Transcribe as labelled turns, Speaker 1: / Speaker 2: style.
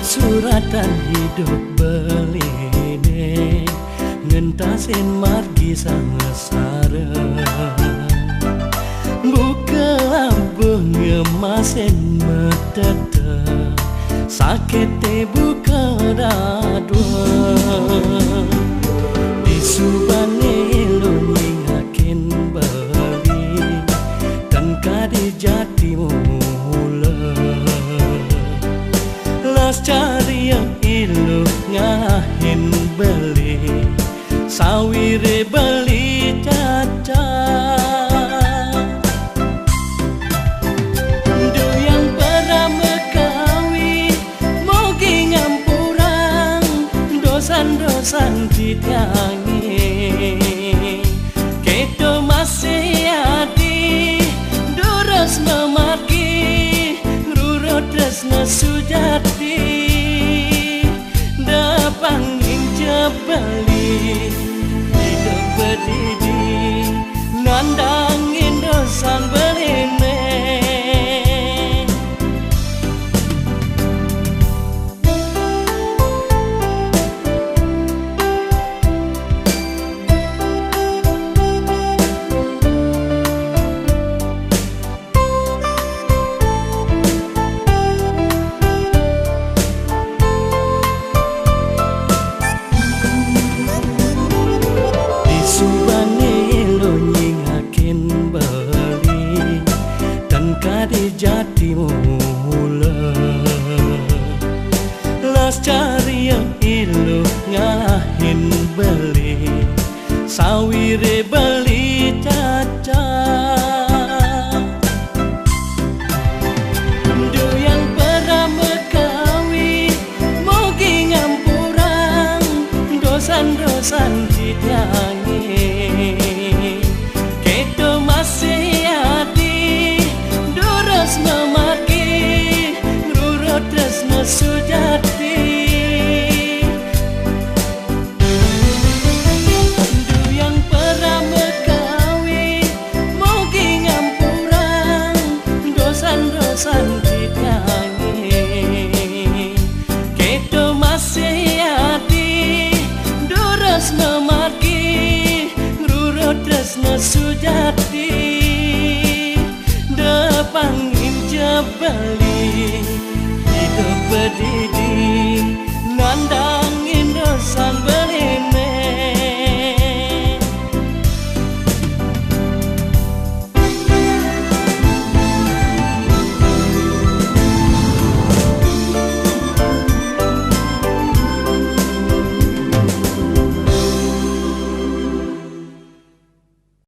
Speaker 1: Suratan hidup beline ngentasin margi sangesara buka lampu ngemasin metete sakete buka dadua di subane lo nyingakin bali kan kadi jati mula las cari yang ilu ngahin beli sawire beli caca do yang pernah mekawi mogi ngampurang dosan-dosan ditiangi kedo masih hati duras memargi rurut resna sujati dapang inja bali hidup berdidi nandangin dosan beline di jati mula las cari yang ilu ngahin beli sawire beli caca do yang pernah mekawi mogi ngampurang dosan-dosan ditiangi kedo masih memaki rurut resna sujati du yang pernah mekawi mogi ngampurang dosan-dosan ditiangi kedo masih hati duras memaki rurut resna sujati dapang inja bali hidup berdidi